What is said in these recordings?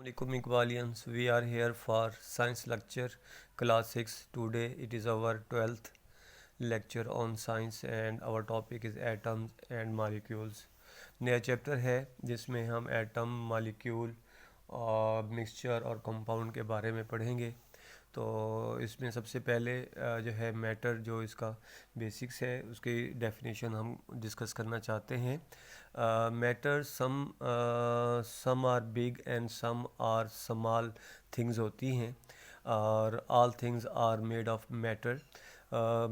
Assalamualaikum Iqbalians. We are here for science lecture class 6. Today it is our 12th lecture on science and our topic is atoms and molecules. नया chapter है जिसमें हम atom molecule और mixture और compound के बारे में पढ़ेंगे। तो इसमें सबसे पहले जो है मैटर जो इसका बेसिक्स है उसकी डेफिनेशन हम डिस्कस करना चाहते हैं। Matter some are big and some are small things होती हैं और all things are made of matter.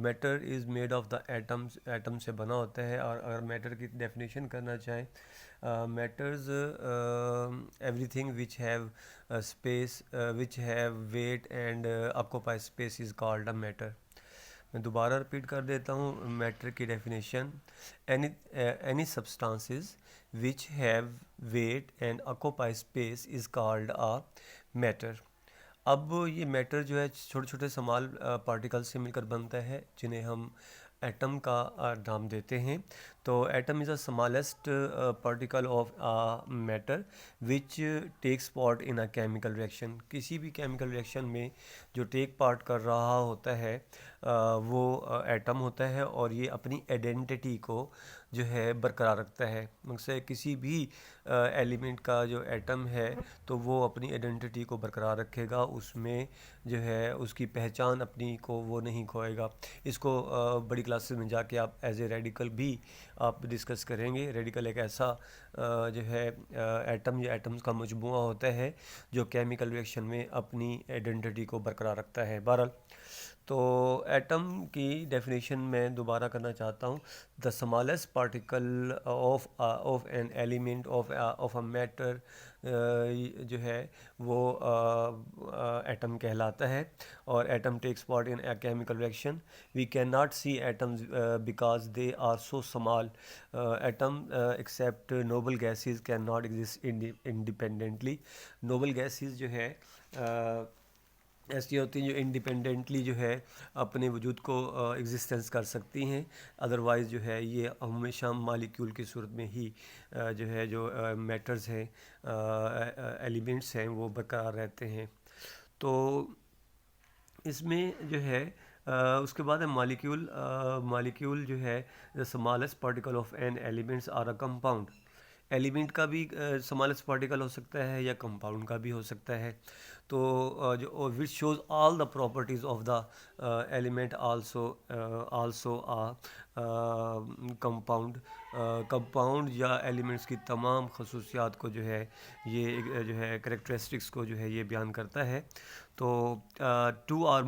Matter is made of the atoms, atom से बना होता है। और अगर मैटर की डेफिनेशन करना चाहें, matters everything which have space, which have weight and occupy space is called a matter. मैं दोबारा रिपीट कर देता हूँ मैटर की definition. Any substances which have weight and occupy space is called a matter. अब ये मैटर जो है छोटे छोटे स्मॉल पार्टिकल से मिलकर बनता है जिन्हें हम एटम का नाम देते हैं। तो atom is a smallest particle of matter which takes part in a chemical reaction. किसी भी केमिकल रिएक्शन में जो टेक पार्ट कर रहा होता है वो एटम होता है और ये अपनी आइडेंटिटी को जो है बरकरार रखता है। मतलब किसी भी एलिमेंट का जो एटम है तो वो अपनी आइडेंटिटी को बरकरार रखेगा, उसमें जो है उसकी पहचान अपनी को वो नहीं खोएगा। इसको बड़ी क्लासेस में जाके आप एज ए रेडिकल भी आप डिस्कस करेंगे। रेडिकल एक ऐसा जो है एटम या एटम्स का मजमूआ होता है जो केमिकल रिएक्शन में अपनी आइडेंटिटी को बरकरार रखता है। बहरहाल तो एटम की डेफिनेशन मैं दोबारा करना चाहता हूँ। The smallest particle of an element of a matter जो है वो एटम कहलाता है। और atom takes part in a chemical reaction. We can not see atoms because they are so small. Atom except noble gases can not exist independently. Noble gases जो है ऐसी होती हैं जो इंडिपेंडेंटली जो है अपने वजूद को एग्जिस्टेंस कर सकती हैं। अदरवाइज़ जो है ये हमेशा मालिक्यूल की सूरत में ही जो है जो मैटर्स हैं एलिमेंट्स हैं वो बरकरार रहते हैं। तो इसमें जो है उसके बाद है मॉलिक्यूल। मॉलिक्यूल जो है the smallest particle of an elements or a compound. Element का भी स्मॉलेस्ट पार्टिकल हो सकता है या कंपाउंड का भी हो सकता है। तो जो which shows all the properties of the element also a compound. Compound या एलिमेंट्स की तमाम खसूसियात को जो है ये जो है करेक्टरिस्टिक्स को जो है ये बयान करता है। तो two or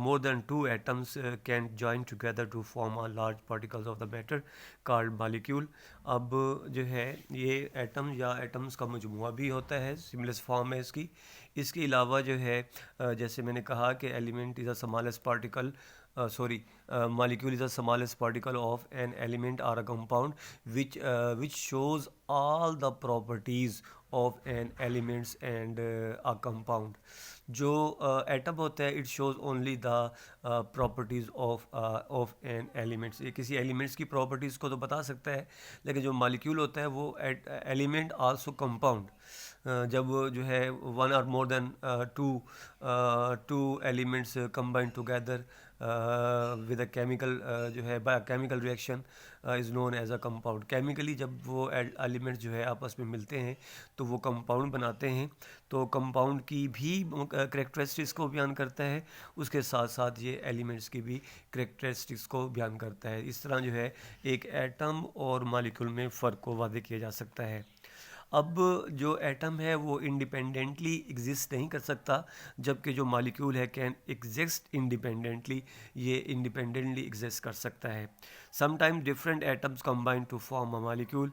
more than two atoms can join together to form a large particles of the matter called molecule. अब जो है ये एटम या एटम्स का मजमूआ भी होता है, सिमिलस फॉर्म है इसकी। इसके अलावा जो है जैसे मैंने कहा कि element is a smallest particle molecule is the smallest particle of an element or a compound which shows all the properties of an elements and a compound. जो एटम होता है it shows only the properties of an elements. ये किसी elements की properties को तो बता सकता है, लेकिन जो मॉलिक्यूल होता है वो एलिमेंट आल्सो कंपाउंड जब जो है वन और more than two elements combined together with a chemical जो है by chemical reaction is known as a compound. Chemically जब वो एलिमेंट्स जो है आपस में मिलते हैं तो वो कंपाउंड बनाते हैं। तो कंपाउंड की भी करेक्टरिस्टिक्स को बयान करता है, उसके साथ साथ ये एलिमेंट्स की भी करेक्टरिस्टिक्स को बयान करता है। इस तरह जो है एक एटम और मॉलिक्यूल में फ़र्क को वादे किया जा सकता है। अब जो एटम है वो इंडिपेंडेंटली एग्जिस्ट नहीं कर सकता, जबकि जो मॉलिक्यूल है कैन एग्जिस्ट इंडिपेंडेंटली, ये इंडिपेंडेंटली एग्जिस्ट कर सकता है। Sometime different atoms combine to form a molecule.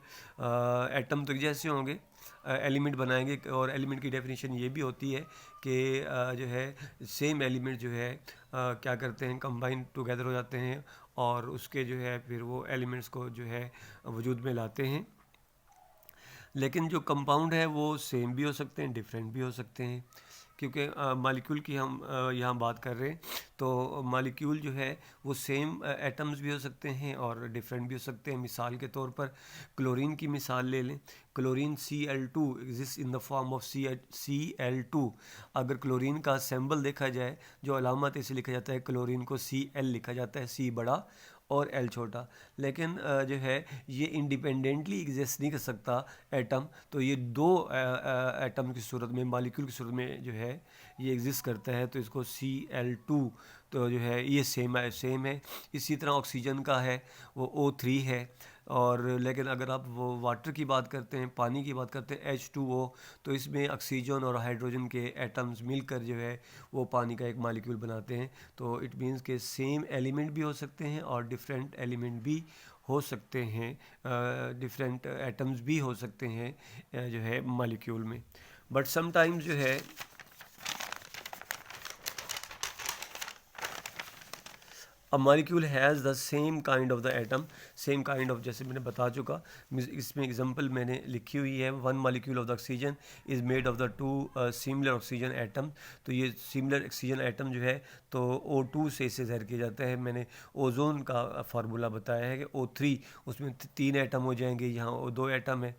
Atom तो जैसे होंगे एलिमेंट बनाएंगे, और एलिमेंट की डेफिनेशन ये भी होती है कि जो है सेम एलिमेंट जो है क्या करते हैं कंबाइन टुगेदर हो जाते हैं और उसके जो है फिर वो एलिमेंट्स को जो है वजूद में लाते हैं। लेकिन जो कंपाउंड है वो सेम भी हो सकते हैं, डिफरेंट भी हो सकते हैं। क्योंकि मालिक्यूल की हम यहाँ बात कर रहे हैं, तो मालिक्यूल जो है वो सेम एटम्स भी हो सकते हैं और डिफरेंट भी हो सकते हैं। मिसाल के तौर पर क्लोरीन की मिसाल ले लें। Chlorine Cl2 exist in the form of Cl2। अगर क्लोरीन का सिंबल देखा जाए, जो अलामत इसे लिखा जाता है, क्लोरीन को Cl लिखा जाता है, C बड़ा और L छोटा। लेकिन जो है ये इंडिपेंडेंटली एग्जिस्ट नहीं कर सकता एटम, तो ये दो एटम की सूरत में, मॉलिक्यूल की सूरत में जो है ये एग्जिस्ट करता है, तो इसको Cl2, तो जो है ये सेम है। इसी तरह ऑक्सीजन का है वो O3 है। और लेकिन अगर आप वो वाटर की बात करते हैं, पानी की बात करते हैं, H2O, तो इसमें ऑक्सीजन और हाइड्रोजन के एटम्स मिलकर जो है वो पानी का एक मालिक्यूल बनाते हैं। तो इट मीन्स के सेम एलिमेंट भी हो सकते हैं और डिफरेंट एलिमेंट भी हो सकते हैं, डिफरेंट एटम्स भी हो सकते हैं जो है मालिक्यूल में। बट समटाइम्स जो है अ molecule has the same kind of the atom, same kind of, जैसे मैंने बता चुका, इसमें एग्जांपल मैंने लिखी हुई है। One molecule of the oxygen is made of the two similar oxygen atom. तो ये सिमिलर ऑक्सीजन एटम जो है तो O2 से इसे ज़ाहिर किया जाता है। मैंने ओजोन का फार्मूला बताया है कि O3, उसमें 3 एटम हो जाएंगे, यहाँ 2 एटम है।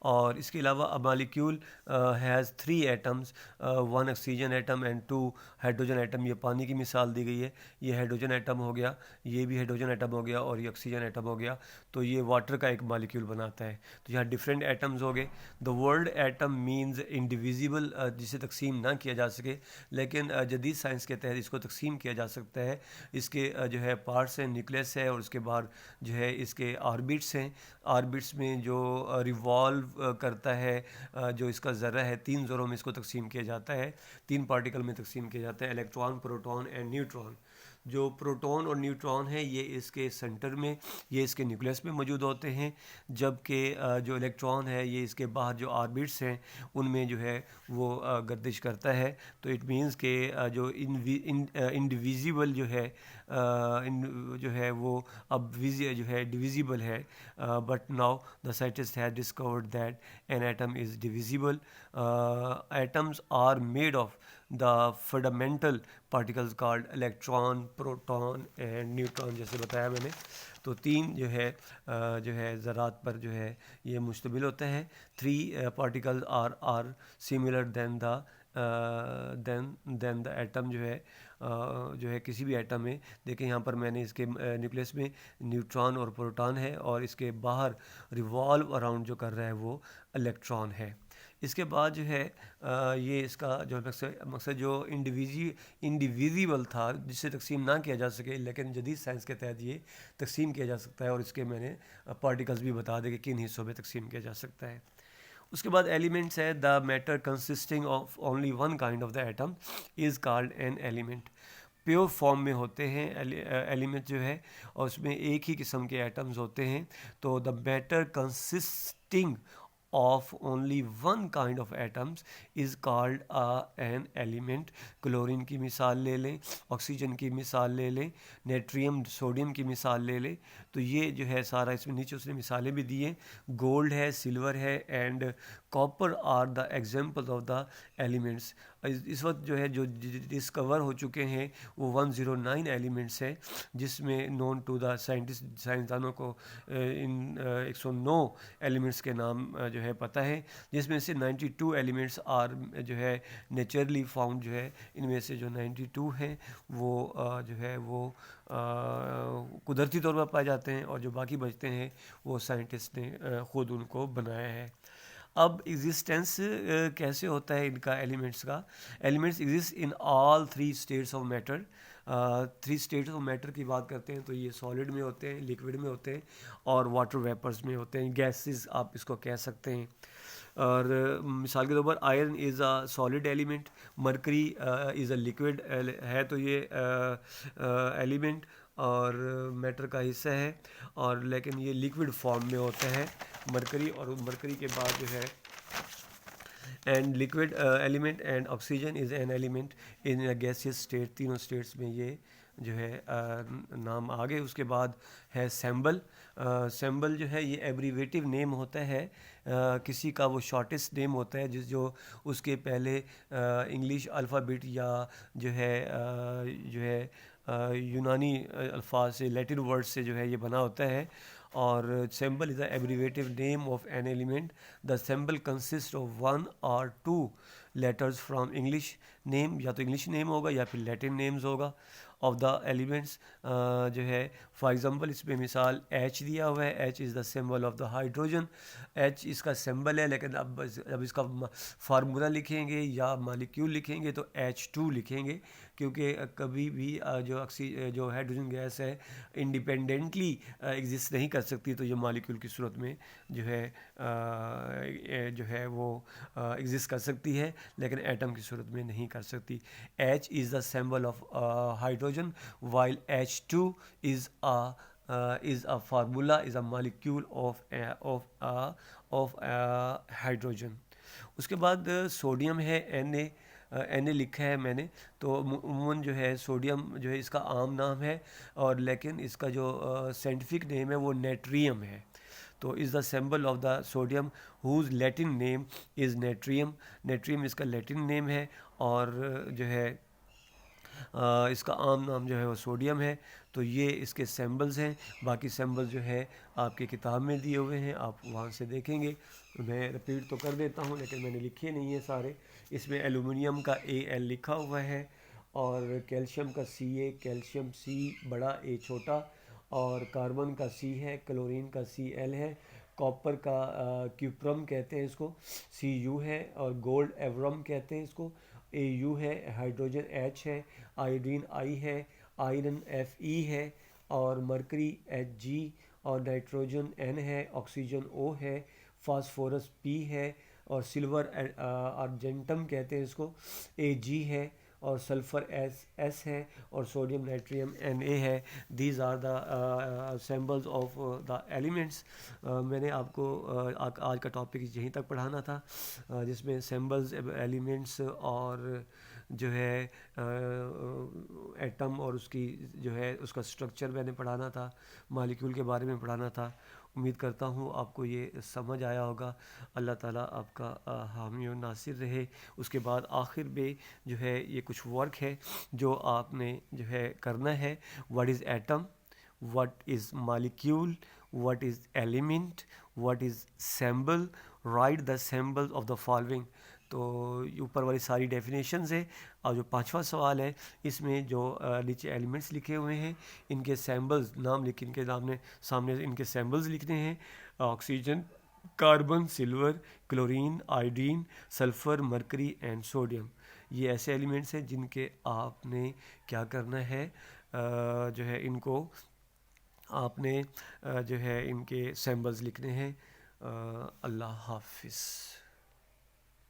और इसके अलावा अ molecule has 3 atoms, 1 oxygen atom and 2 hydrogen atom. ये पानी की मिसाल दी गई है, ये हाइड्रोजन एटम हो गया, ये भी हाइड्रोजन एटम हो गया और ये ऑक्सीजन एटम हो गया। तो ये वाटर का एक मालिक्यूल बनाता है। तो यहाँ डिफरेंट एटम्स हो गए। The word atom means indivisible, जिसे तकसीम ना किया जा सके, लेकिन जदीद साइंस के तहत इसको तकसीम किया जा सकता है। इसके जो है पार्ट्स हैं, न्यूक्लियस है और उसके बाद जो है इसके ऑर्बिट्स हैं। ऑर्बिट्स में जो रिवॉल्व करता है, जो इसका ज़र्रा है, 3 ज़रों में इसको तकसीम किया जाता है, 3 पार्टिकल में तकसीम किया जाता है, इलेक्ट्रॉन, प्रोटॉन एंड न्यूट्रॉन। जो प्रोटॉन और न्यूट्रॉन है ये इसके सेंटर में, ये इसके न्यूक्लियस में मौजूद होते हैं, जबकि जो इलेक्ट्रॉन है ये इसके बाहर जो ऑर्बिट्स हैं उनमें जो है वो गर्दिश करता है। तो इट मीन्स के जो इंडिविजिबल जो है जो है वो अब जो है डिविजिबल है। But now the scientist have discovered that an atom is divisible. Atoms are made of the fundamental particles called electron, proton and neutron, जैसे बताया मैंने। तो 3 जो है ज़रात पर जो है ये मुश्तमिल होता है। 3 particles are similar than the atom जो है किसी भी एटम में। देखिए यहाँ पर मैंने इसके न्यूक्लियस में न्यूट्रॉन और प्रोटॉन है और इसके बाहर रिवॉल्व अराउंड जो कर रहा है वो इलेक्ट्रॉन है। इसके बाद जो है ये इसका जो मकसद जो इंडिविजिबल था, जिसे तकसीम ना किया जा सके, लेकिन जदीद साइंस के तहत ये तकसीम किया जा सकता है और इसके मैंने पार्टिकल्स भी बता दें कि किन हिस्सों में तकसीम किया जा सकता है। उसके बाद एलिमेंट्स है। The matter consisting of only one kind of the atom is called an element. Pure form में होते हैं एलिमेंट जो है, और उसमें एक ही किस्म के एटम्स होते हैं। तो the matter consisting of only one kind of atoms is called an element। Chlorine की मिसाल ले लें, ऑक्सीजन की मिसाल ले लें, नेट्रियम सोडियम की मिसाल ले लें। तो ये जो है सारा, इसमें नीचे उसने मिसालें भी दी हैं। गोल्ड है, सिल्वर है and copper are the example of the elements. इस वक्त जो है जो डिस्कवर हो चुके हैं वो 109 एलिमेंट्स हैं, जिसमें नोन टू द साइंसदानों को इन 109 एलिमेंट्स के नाम जो है पता है, जिसमें से 92 एलिमेंट्स आर जो है नेचुरली फाउंड। जो है इनमें से जो 92 हैं वो जो है वो कुदरती तौर पर पाए जाते हैं, और जो बाकी बचते हैं वो साइंटिस्ट ने ख़ुद उनको बनाया है। अब एग्जिस्टेंस कैसे होता है इनका, एलिमेंट्स का? Elements exist in all 3 states of matter. 3 states of matter की बात करते हैं तो ये सॉलिड में होते हैं, लिक्विड में होते हैं और वाटर वेपर्स में होते हैं, गैसेस आप इसको कह सकते हैं। और मिसाल के तौर पर iron is a solid element, mercury is a liquid है, तो ये एलिमेंट और मैटर का हिस्सा है, और लेकिन ये लिक्विड फॉर्म में होता है मरकरी। और मरकरी के बाद जो है and liquid element and oxygen is an element in a gaseous state. तीनों स्टेट्स में ये जो है नाम आ गए। उसके बाद है सैम्बल। सैम्बल जो है ये एब्रीवेटिव नेम होता है किसी का वो शॉर्टेस्ट नेम होता है जो उसके पहले इंग्लिश अल्फ़ाबेट या यूनानी अल्फाज से, लैटिन वर्ड से जो है ये बना होता है। और symbol is the abbreviative name of an element. The symbol consist of one और two letters from English name, या तो इंग्लिश नेम होगा या फिर लैटिन नेम्स होगा ऑफ द एलिमेंट्स। जो है फॉर एग्जांपल इसमें मिसाल H दिया हुआ है, H is the symbol of the hydrogen. H इसका सिंबल है, लेकिन अब इसका फार्मूला लिखेंगे या मालिक्यूल लिखेंगे तो H2 लिखेंगे, क्योंकि कभी भी जो हाइड्रोजन गैस है इंडिपेंडेंटली एग्जिस्ट नहीं कर सकती, तो ये मालिक्यूल की सूरत में जो है वो एग्जिस्ट कर सकती है, लेकिन एटम की सूरत में नहीं कर सकती। H is the symbol of hydrogen, while H2 is a formula, is a molecule of hydrogen. उसके बाद सोडियम है Na लिखा है मैंने, तो उमूमन जो है सोडियम जो है इसका आम नाम है, और लेकिन इसका जो साइंटिफिक नेम है वो नेट्रियम है। तो is the symbol of the sodium whose Latin name is natrium. Natrium इसका लैटिन नेम है, और जो है इसका आम नाम जो है वो सोडियम है। तो ये इसके सिंबल्स हैं। बाकी सिंबल्स जो है आपकी किताब में दिए हुए हैं, आप वहाँ से देखेंगे। मैं रिपीट तो कर देता हूँ, लेकिन मैंने लिखे नहीं है सारे। इसमें एल्यूमिनियम का Al लिखा हुआ है, और कैल्शियम का Ca, कैल्शियम C बड़ा, A छोटा, और कार्बन का C है, क्लोरीन का Cl है, कॉपर का क्यूप्रम कहते हैं इसको, Cu है, और गोल्ड एवरम कहते हैं इसको, Au है, हाइड्रोजन H है, आयोडीन I है, आयरन Fe है, और मरकरी Hg, और नाइट्रोजन N है, ऑक्सीजन O है, फास्फोरस P है, और सिल्वर अर्जेंटम कहते हैं इसको, Ag है, और सल्फ़र S है, और सोडियम नाइट्रियम Na है। These are the symbols of the elements. मैंने आपको आज का टॉपिक यहीं तक पढ़ाना था, जिसमें सिंबल्स, एलिमेंट्स, और जो है एटम और उसकी जो है उसका स्ट्रक्चर मैंने पढ़ाना था, मालिक्यूल के बारे में पढ़ाना था। उम्मीद करता हूँ आपको ये समझ आया होगा। अल्लाह ताला आपका हामी और नासिर रहे। उसके बाद आखिर में जो है ये कुछ वर्क है जो आपने जो है करना है। What is atom, what is molecule, what is element, what is symbol, right the symbols of the following. तो ऊपर वाली सारी डेफिनेशंस है। और जो पांचवा सवाल है, इसमें जो नीचे एलिमेंट्स लिखे हुए हैं इनके सिंबल्स नाम लिख, इनके सामने इनके सिंबल्स लिखने हैं। Oxygen, carbon, silver, chlorine, iodine, sulphur, mercury and sodium. ये ऐसे एलिमेंट्स हैं जिनके आपने क्या करना है, जो है इनको आपने जो है इनके सिंबल्स लिखने हैं। अल्लाह हाफिज़।